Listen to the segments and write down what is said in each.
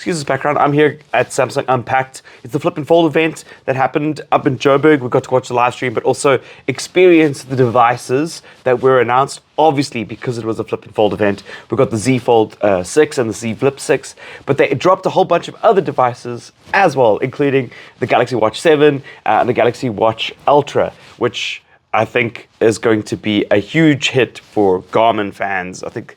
excuse this background, I'm here at Samsung Unpacked. It's the Flip and Fold event that happened up in Joburg. We got to watch the live stream, but also experience the devices that were announced. Obviously, because it was a Flip and Fold event, we got the Z Fold 6 and the Z Flip 6, but they dropped a whole bunch of other devices as well, including the Galaxy Watch 7 and the Galaxy Watch Ultra, which I think is going to be a huge hit for Garmin fans. I think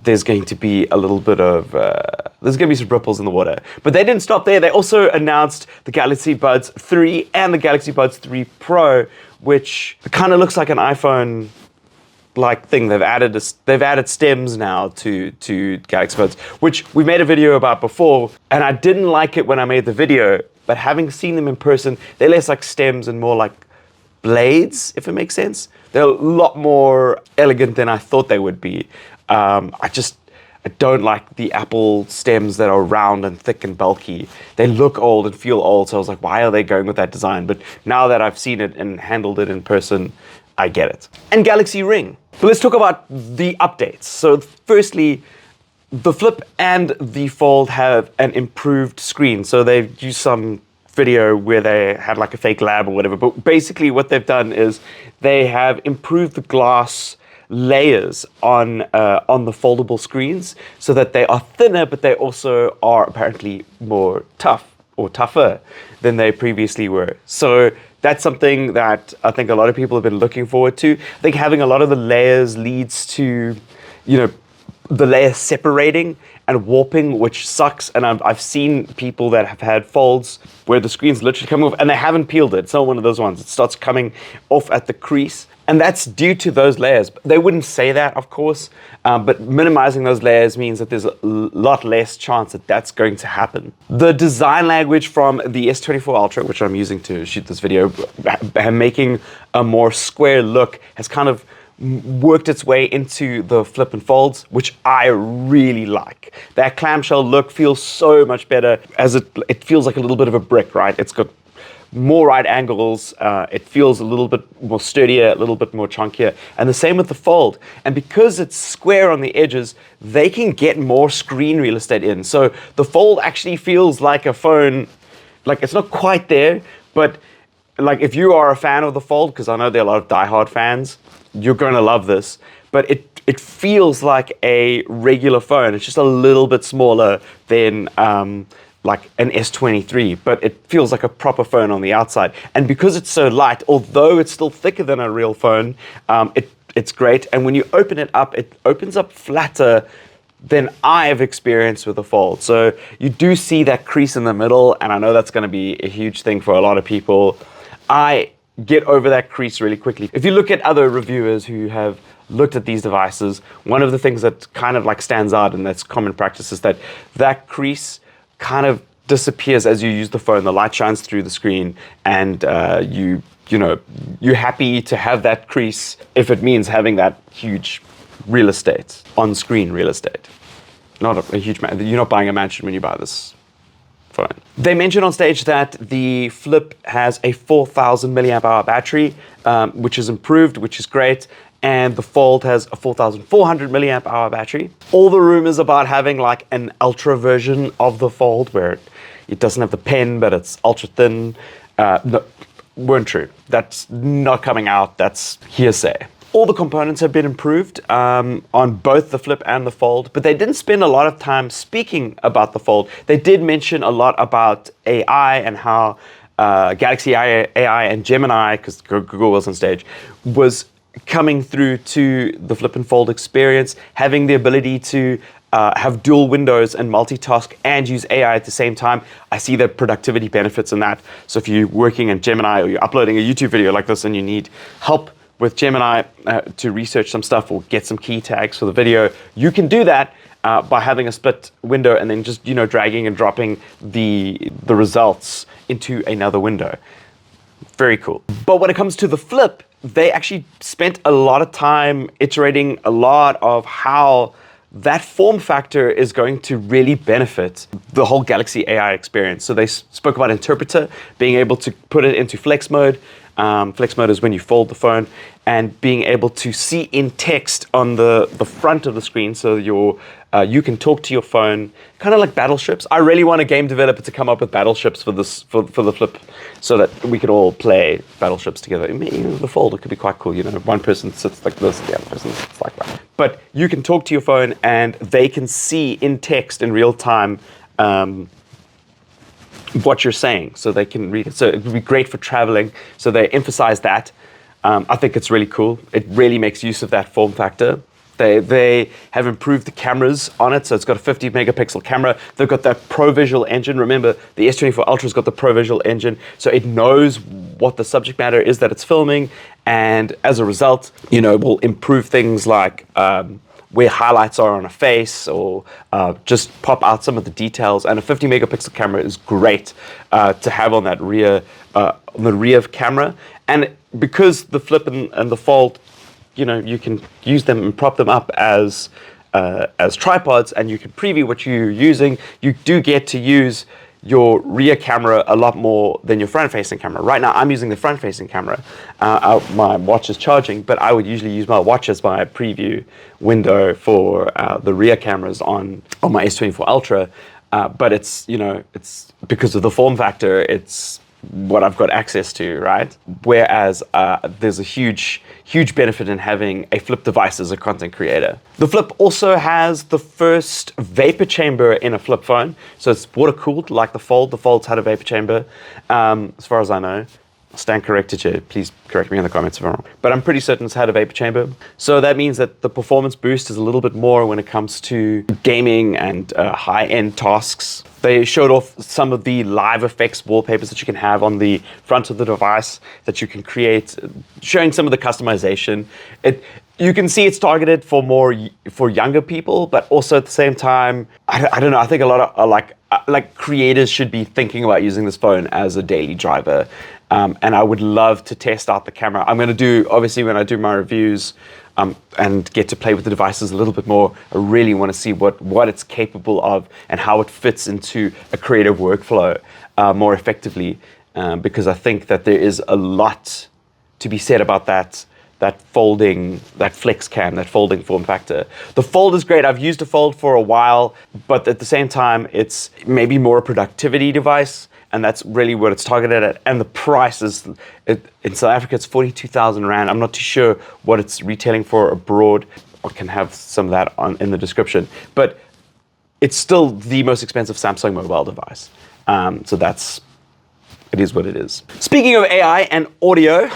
there's going to be a little bit of, there's going to be some ripples in the water. But they didn't stop there. They also announced the Galaxy Buds 3 and the Galaxy Buds 3 Pro, which kind of looks like an iPhone like thing. They've added stems now to Galaxy Buds, which we made a video about before, and I didn't like it when I made the video, but having seen them in person, they're less like stems and more like blades, if it makes sense. They're a lot more elegant than I thought they would be. I don't like the Apple stems that are round and thick and bulky. They look old and feel old, so I was like, why are they going with that design? But now that I've seen it and handled it in person, I get it. And Galaxy Ring. But let's talk about the updates. So firstly, the Flip and the Fold have an improved screen. So they've used some video where they had like a fake lab or whatever. But basically what they've done is they have improved the glass layers on the foldable screens so that they are thinner, but they also are apparently more tougher than they previously were. So that's something that I think a lot of people have been looking forward to. I think having a lot of the layers leads to, the layers separating and warping, which sucks. And I've seen people that have had folds where the screen's literally come off and they haven't peeled it. It's not one of those ones. It starts coming off at the crease. And that's due to those layers. They wouldn't say that, of course, but minimizing those layers means that there's a lot less chance that that's going to happen. The design language from the S24 Ultra, which I'm using to shoot this video, making a more square look, has kind of worked its way into the Flip and Folds, which I really like. That clamshell look feels so much better, as it feels like a little bit of a brick, right? It's got more right angles, it feels a little bit more sturdier, a little bit more chunkier, and the same with the Fold. And because it's square on the edges, they can get more screen real estate in. So the Fold actually feels like a phone, like it's not quite there, but like if you are a fan of the Fold, because I know there are a lot of diehard fans, you're going to love this, but it feels like a regular phone. It's just a little bit smaller than like an S23, but it feels like a proper phone on the outside. And because it's so light, although it's still thicker than a real phone, it's great. And when you open it up, it opens up flatter than I've experienced with the Fold. So you do see that crease in the middle, and I know that's gonna be a huge thing for a lot of people. I get over that crease really quickly. If you look at other reviewers who have looked at these devices, one of the things that kind of like stands out, and that's common practice, is that crease kind of disappears as you use the phone. The light shines through the screen, and you're happy to have that crease if it means having that huge real estate, on-screen real estate. Not a huge man. You're not buying a mansion when you buy this phone. They mentioned on stage that the Flip has a 4,000 milliamp hour battery, which is improved, which is great. And the Fold has a 4,400 milliamp hour battery. All the rumors about having like an ultra version of the Fold where it doesn't have the pen, but it's ultra thin, no, weren't true. That's not coming out, that's hearsay. All the components have been improved on both the Flip and the Fold, but they didn't spend a lot of time speaking about the Fold. They did mention a lot about AI and how Galaxy AI and Gemini, because Google was on stage, was coming through to the Flip and Fold experience, having the ability to have dual windows and multitask and use AI at the same time. I see the productivity benefits in that. So if you're working in Gemini or you're uploading a YouTube video like this and you need help with Gemini to research some stuff or get some key tags for the video, you can do that by having a split window and then just dragging and dropping the results into another window. Very cool. But when it comes to the Flip, they actually spent a lot of time iterating a lot of how that form factor is going to really benefit the whole Galaxy AI experience. So they spoke about Interpreter, being able to put it into flex mode. Flex mode is when you fold the phone, and being able to see in text on the front of the screen, so your You can talk to your phone, kind of like battleships. I really want a game developer to come up with battleships for this for the Flip, so that we could all play battleships together. The Fold, it could be quite cool. One person sits like this, the other person sits like that. But you can talk to your phone, and they can see in text in real time what you're saying, so they can read it. So it would be great for traveling. So they emphasize that. I think it's really cool. It really makes use of that form factor. They have improved the cameras on it, so it's got a 50 megapixel camera. They've got that Pro Visual engine. Remember, the S24 Ultra's got the Pro Visual engine, so it knows what the subject matter is that it's filming, and as a result, will improve things like where highlights are on a face, or just pop out some of the details. And a 50 megapixel camera is great to have on that rear camera. And because the Flip and the Fold, you can use them and prop them up as tripods, and you can preview what you're using. You do get to use your rear camera a lot more than your front-facing camera. Right now, I'm using the front-facing camera. My watch is charging, but I would usually use my watch as my preview window for the rear cameras on my S24 Ultra. But it's because of the form factor, it's what I've got access to, right? Whereas there's a huge benefit in having a Flip device as a content creator. The Flip also has the first vapor chamber in a Flip phone. So it's water cooled like the Fold. The Fold's had a vapor chamber, as far as I know. Stand corrected here. Please correct me in the comments if I'm wrong. But I'm pretty certain it's had a vapor chamber. So that means that the performance boost is a little bit more when it comes to gaming and high-end tasks. They showed off some of the live effects wallpapers that you can have on the front of the device that you can create, showing some of the customization. You can see it's targeted for younger people, but also at the same time, I don't know. I think a lot of like creators should be thinking about using this phone as a daily driver. And I would love to test out the camera. I'm going to do, obviously, when I do my reviews and get to play with the devices a little bit more, I really want to see what it's capable of and how it fits into a creative workflow more effectively. Because I think that there is a lot to be said about that folding, that flex cam, that folding form factor. The Fold is great. I've used a Fold for a while, but at the same time, it's maybe more a productivity device. And that's really what it's targeted at. And the price is, in South Africa, it's 42,000 Rand. I'm not too sure what it's retailing for abroad. I can have some of that in the description. But it's still the most expensive Samsung mobile device. So it is what it is. Speaking of AI and audio,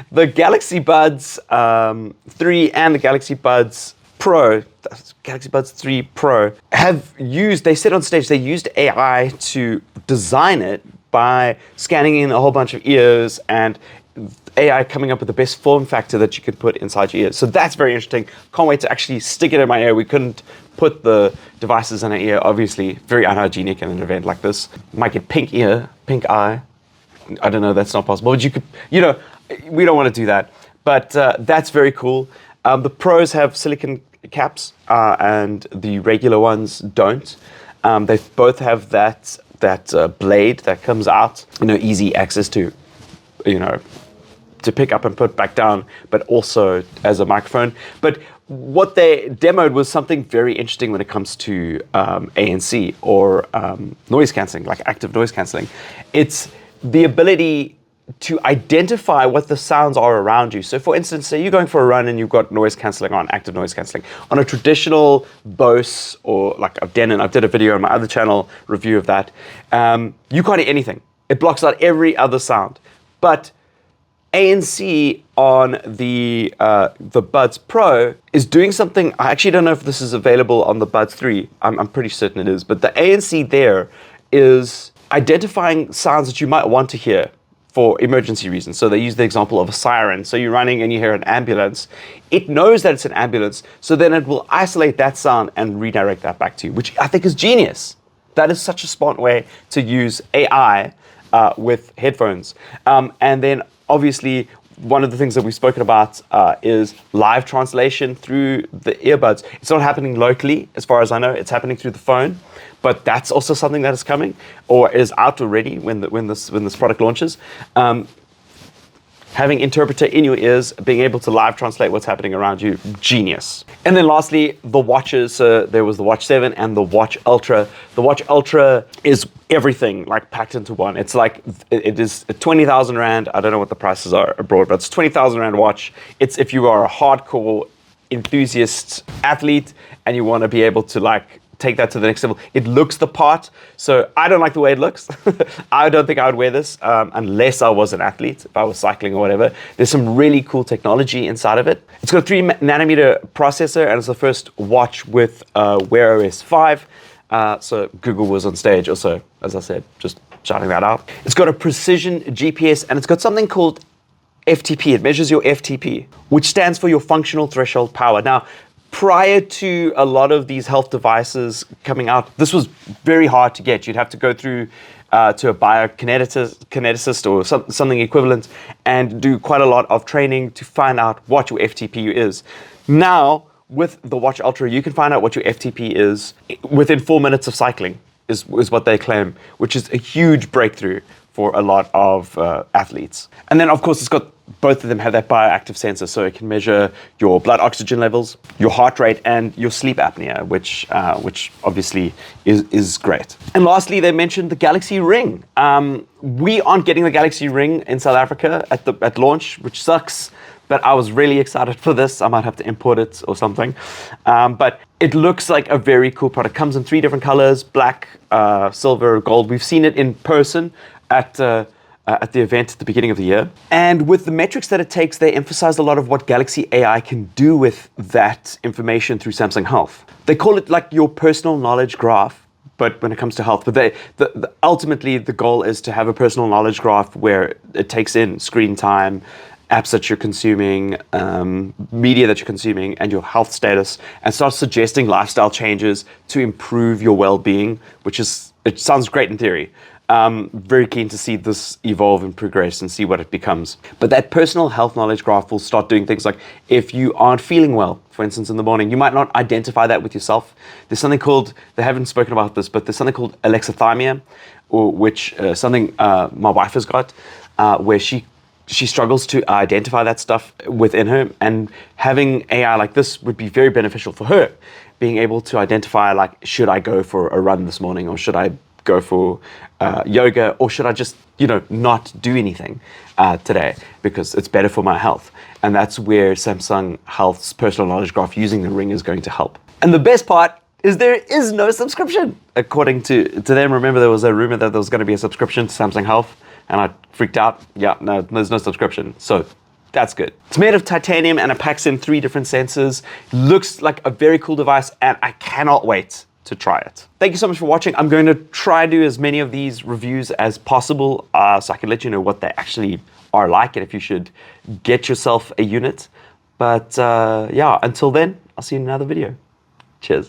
the Galaxy Buds 3 and the Galaxy Buds Pro, Galaxy Buds 3 Pro, they said on stage, they used AI to design it by scanning in a whole bunch of ears and AI coming up with the best form factor that you could put inside your ears. So that's very interesting. Can't wait to actually stick it in my ear. We couldn't put the devices in our ear, obviously. Very unhygienic in an event like this. Might get pink ear, pink eye. I don't know, that's not possible. But you could, we don't want to do that. But that's very cool. The Pros have silicon caps, and the regular ones don't. They both have that blade that comes out, easy access to, to pick up and put back down, but also as a microphone. But what they demoed was something very interesting when it comes to ANC or noise cancelling, like active noise cancelling. It's the ability to identify what the sounds are around you. So for instance, say you're going for a run and you've got noise cancelling on, active noise cancelling. On a traditional Bose or like a Denon, I did a video on my other channel review of that, you can't hear anything. It blocks out every other sound. But ANC on the Buds Pro is doing something. I actually don't know if this is available on the Buds 3. I'm pretty certain it is. But the ANC there is identifying sounds that you might want to hear for emergency reasons. So they use the example of a siren. So you're running and you hear an ambulance. It knows that it's an ambulance, so then it will isolate that sound and redirect that back to you, which I think is genius. That is such a smart way to use AI with headphones. And then obviously, one of the things that we've spoken about is live translation through the earbuds. It's not happening locally, as far as I know. It's happening through the phone, but that's also something that is coming or is out already when this product launches. And Having interpreter in your ears, being able to live translate what's happening around you, genius. And then lastly, the watches. So there was the Watch 7 and the Watch Ultra. The Watch Ultra is everything like packed into one. It's like, it is 20,000 Rand. I don't know what the prices are abroad, but it's 20,000 Rand watch. It's if you are a hardcore enthusiast athlete and you want to be able to like take that to the next level. It looks the part, so I don't like the way it looks. I don't think I would wear this unless I was an athlete, if I was cycling or whatever. There's some really cool technology inside of it. It's got a 3-nanometer processor, and it's the first watch with Wear OS 5. So Google was on stage also, as I said, just shouting that out. It's got a precision GPS, and it's got something called FTP. It measures your FTP, which stands for your functional threshold power. Now, prior to a lot of these health devices coming out, this was very hard to get. You'd have to go through to a biokineticist or something equivalent and do quite a lot of training to find out what your FTP is. Now, with the Watch Ultra, you can find out what your FTP is within 4 minutes of cycling, is what they claim, which is a huge breakthrough for a lot of athletes. And then, of course, it's got, both of them have that bioactive sensor, so it can measure your blood oxygen levels, your heart rate, and your sleep apnea, which obviously is great. And lastly, they mentioned the Galaxy Ring. We aren't getting the Galaxy Ring in South Africa at launch, which sucks, but I was really excited for this. I might have to import it or something. But it looks like a very cool product. Comes in 3 different colors, black, silver, gold. We've seen it in person at the event at the beginning of the year. And with the metrics that it takes, they emphasized a lot of what Galaxy AI can do with that information through Samsung Health. They call it like your personal knowledge graph, but when it comes to health. But ultimately, the goal is to have a personal knowledge graph where it takes in screen time, apps that you're consuming, media that you're consuming, and your health status, and start suggesting lifestyle changes to improve your well-being, it sounds great in theory. Very keen to see this evolve and progress and see what it becomes. But that personal health knowledge graph will start doing things like, if you aren't feeling well, for instance, in the morning, you might not identify that with yourself. There's something called, they haven't spoken about this, but there's something called alexithymia, or which something my wife has got, where she struggles to identify that stuff within her, and having AI like this would be very beneficial for her, being able to identify, like, should I go for a run this morning, or should I go for yoga, or should I just, not do anything today because it's better for my health? And that's where Samsung Health's personal knowledge graph using the Ring is going to help. And the best part is there is no subscription. According to them, remember there was a rumor that there was going to be a subscription to Samsung Health, and I freaked out. Yeah, no, there's no subscription. So that's good. It's made of titanium and it packs in 3 different sensors. Looks like a very cool device, and I cannot wait to try it. Thank you so much for watching. I'm going to try to do as many of these reviews as possible so I can let you know what they actually are like and if you should get yourself a unit. But yeah, until then, I'll see you in another video. Cheers.